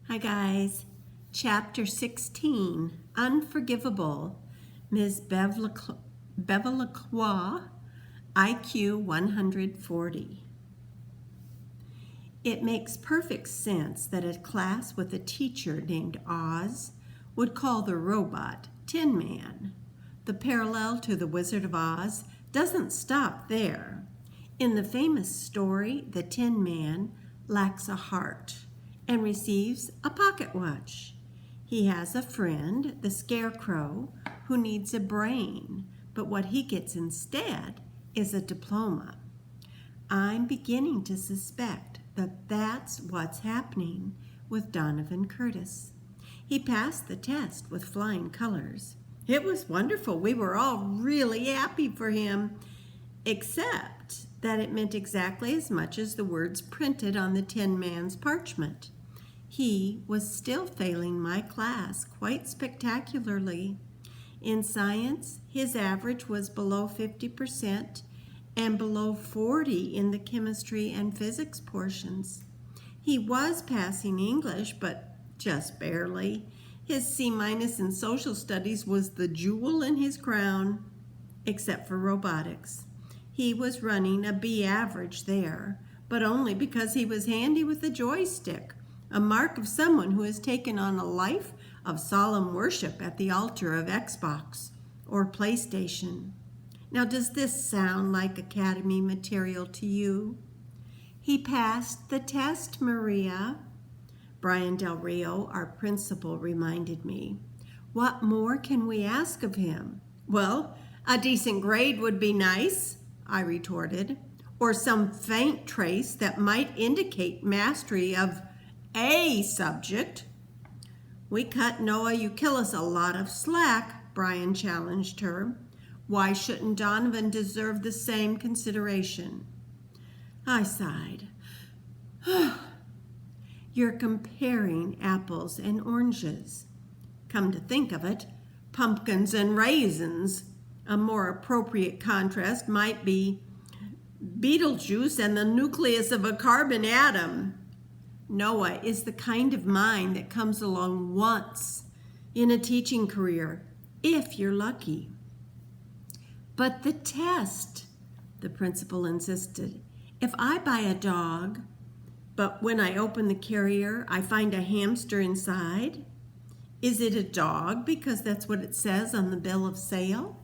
Hi guys, Chapter 16, Unforgivable, Ms. Bevelaqua, IQ 140. It makes perfect sense that a class with a teacher named Oz would call the robot Tin Man. The parallel to the Wizard of Oz doesn't stop there. In the famous story, the Tin Man lacks a heart and receives a pocket watch. He has a friend, the Scarecrow, who needs a brain, but what he gets instead is a diploma. I'm beginning to suspect that that's what's happening with Donovan Curtis. He passed the test with flying colors. It was wonderful. We were all really happy for him, except that it meant exactly as much as the words printed on the Tin Man's parchment. He was still failing my class quite spectacularly. In science, his average was below 50% and below 40 in the chemistry and physics portions. He was passing English, but just barely. His C- in social studies was the jewel in his crown, except for robotics. He was running a B average there, but only because he was handy with a joystick, a mark of someone who has taken on a life of solemn worship at the altar of Xbox or PlayStation. Now, does this sound like Academy material to you? He passed the test, Maria. Brian Del Rio, our principal, reminded me. What more can we ask of him? Well, a decent grade would be nice, I retorted, or some faint trace that might indicate mastery of a subject. We cut Noah Euclidus a lot of slack, Brian challenged her. Why shouldn't Donovan deserve the same consideration? I sighed. You're comparing apples and oranges. Come to think of it, pumpkins and raisins. A more appropriate contrast might be Betelgeuse and the nucleus of a carbon atom. Noah is the kind of mind that comes along once in a teaching career, if you're lucky. But the test, the principal insisted. If I buy a dog, but when I open the carrier, I find a hamster inside, is it a dog because that's what it says on the bill of sale?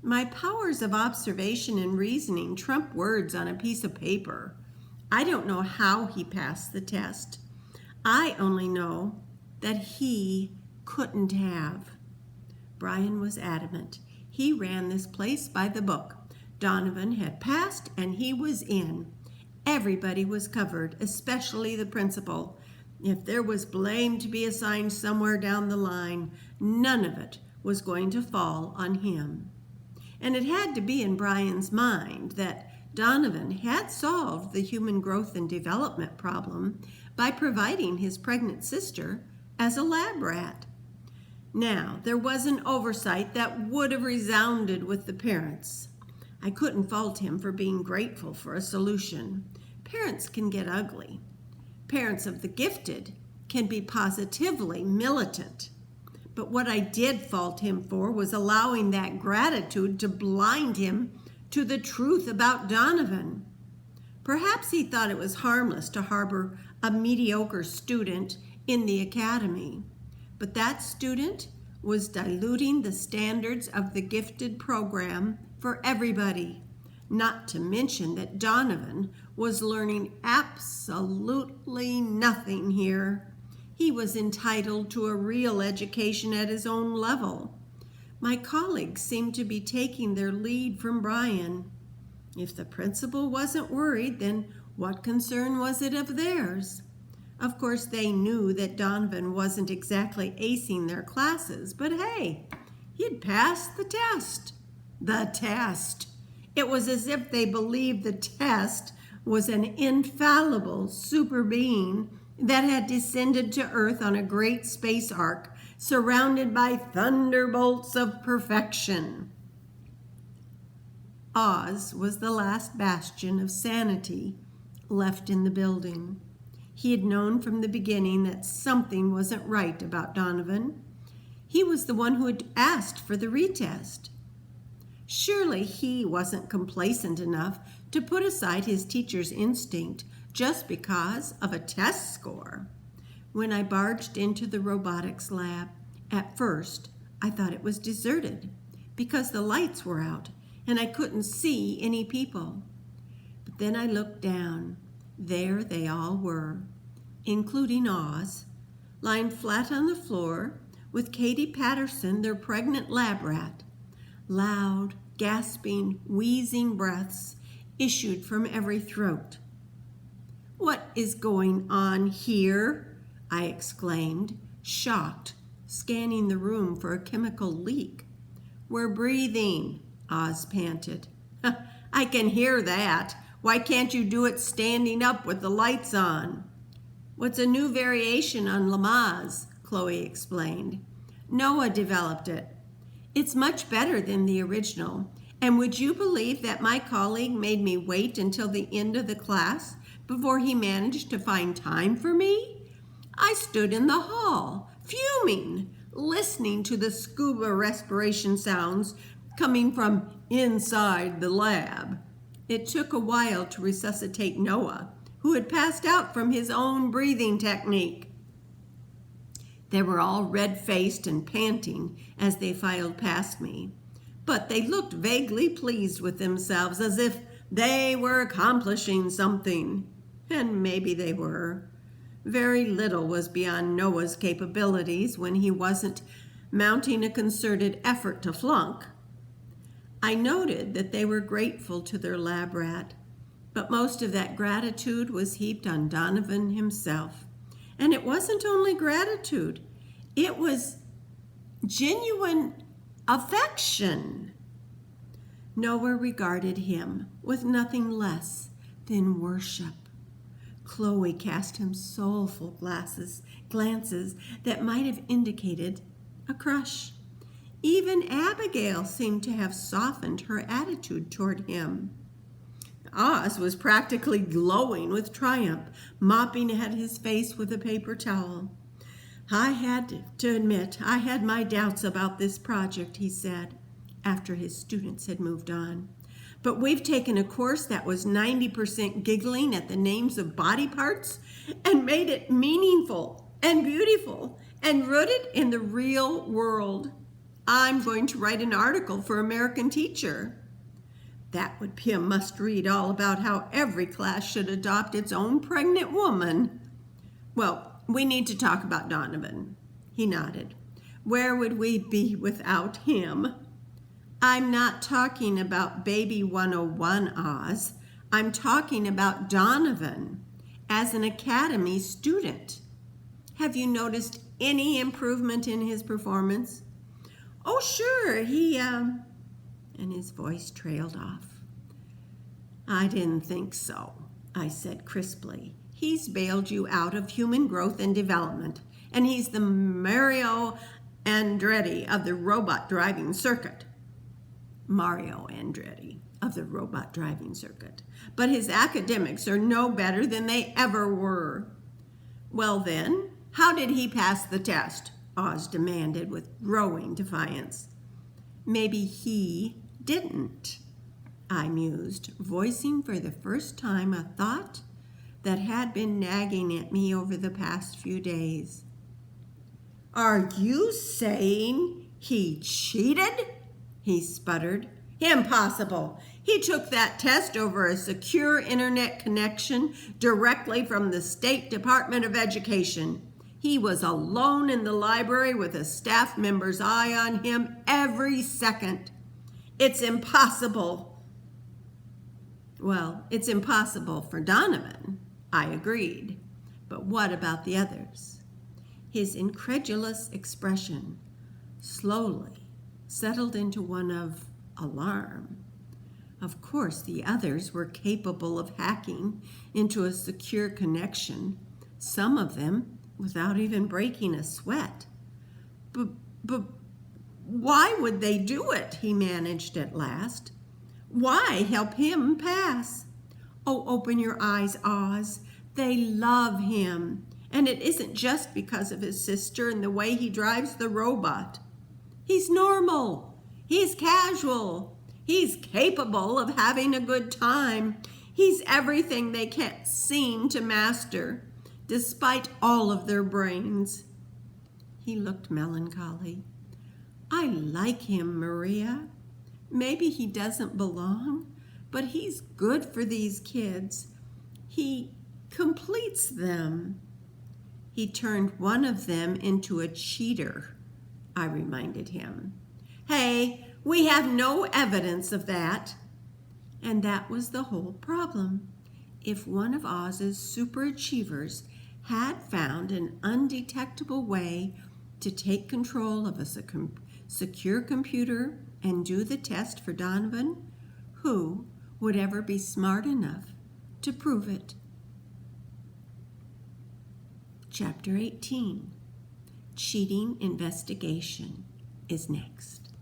My powers of observation and reasoning trump words on a piece of paper. I don't know how he passed the test. I only know that he couldn't have. Brian was adamant. He ran this place by the book. Donovan had passed and he was in. Everybody was covered, especially the principal. If there was blame to be assigned somewhere down the line, none of it was going to fall on him. And it had to be in Brian's mind that Donovan had solved the human growth and development problem by providing his pregnant sister as a lab rat. Now, there was an oversight that would have resounded with the parents. I couldn't fault him for being grateful for a solution. Parents can get ugly. Parents of the gifted can be positively militant. But what I did fault him for was allowing that gratitude to blind him to the truth about Donovan. Perhaps he thought it was harmless to harbor a mediocre student in the academy, but that student was diluting the standards of the gifted program for everybody, not to mention that Donovan was learning absolutely nothing here. He was entitled to a real education at his own level. My colleagues seemed to be taking their lead from Brian. If the principal wasn't worried, then what concern was it of theirs? Of course, they knew that Donovan wasn't exactly acing their classes, but hey, he'd passed the test. The test. It was as if they believed the test was an infallible super being that had descended to Earth on a great space ark surrounded by thunderbolts of perfection. Oz was the last bastion of sanity left in the building. He had known from the beginning that something wasn't right about Donovan. He was the one who had asked for the retest. Surely he wasn't complacent enough to put aside his teacher's instinct just because of a test score. When I barged into the robotics lab, at first I thought it was deserted because the lights were out and I couldn't see any people. But then I looked down. There they all were, including Oz, lying flat on the floor with Katie Patterson, their pregnant lab rat. Loud, gasping, wheezing breaths issued from every throat. "What is going on here?" I exclaimed, shocked, scanning the room for a chemical leak. "We're breathing," Oz panted. "I can hear that. Why can't you do it standing up with the lights on?" "What's a new variation on Lamaze?" Chloe explained. "Noah developed it. It's much better than the original. And would you believe that my colleague made me wait until the end of the class before he managed to find time for me? I stood in the hall, fuming, listening to the scuba respiration sounds coming from inside the lab. It took a while to resuscitate Noah, who had passed out from his own breathing technique." They were all red-faced and panting as they filed past me, but they looked vaguely pleased with themselves, as if they were accomplishing something. And maybe they were. Very little was beyond Noah's capabilities when he wasn't mounting a concerted effort to flunk. I noted that they were grateful to their lab rat, but most of that gratitude was heaped on Donovan himself. And it wasn't only gratitude, it was genuine affection. Noah regarded him with nothing less than worship. Chloe cast him soulful glances that might have indicated a crush. Even Abigail seemed to have softened her attitude toward him. Oz was practically glowing with triumph, mopping at his face with a paper towel. "I had to admit I had my doubts about this project," he said, after his students had moved on. "But we've taken a course that was 90% giggling at the names of body parts and made it meaningful and beautiful and rooted in the real world. I'm going to write an article for American Teacher. That would be a must-read, all about how every class should adopt its own pregnant woman. Well, we need to talk about Donovan." He nodded. "Where would we be without him?" "I'm not talking about Baby 101, Oz. I'm talking about Donovan as an academy student. Have you noticed any improvement in his performance?" "Oh, sure, and his voice trailed off. "I didn't think so," I said crisply. "He's bailed you out of human growth and development, and he's the Mario Andretti of the robot driving circuit. But his academics are no better than they ever were." "Well then, how did he pass the test?" Oz demanded with growing defiance. "Maybe he didn't," I mused, voicing for the first time a thought that had been nagging at me over the past few days. "Are you saying he cheated?" he sputtered. "Impossible. He took that test over a secure internet connection directly from the State Department of Education. He was alone in the library with a staff member's eye on him every second. It's impossible." "Well, it's impossible for Donovan," I agreed. "But what about the others?" His incredulous expression slowly settled into one of alarm. Of course, the others were capable of hacking into a secure connection, some of them without even breaking a sweat. But why would they do it?" he managed at last. "Why help him pass?" "Oh, open your eyes, Oz. They love him. And it isn't just because of his sister and the way he drives the robot. He's normal. He's casual. He's capable of having a good time. He's everything they can't seem to master, despite all of their brains. He looked melancholy. I like him, Maria. Maybe he doesn't belong, but he's good for these kids. He completes them. He turned one of them into a cheater, I reminded him. Hey, we have no evidence of that. And that was the whole problem. If one of Oz's superachievers had found an undetectable way to take control of a secure computer and do the test for Donovan, who would ever be smart enough to prove it? Chapter 18, Cheating Investigation, is next.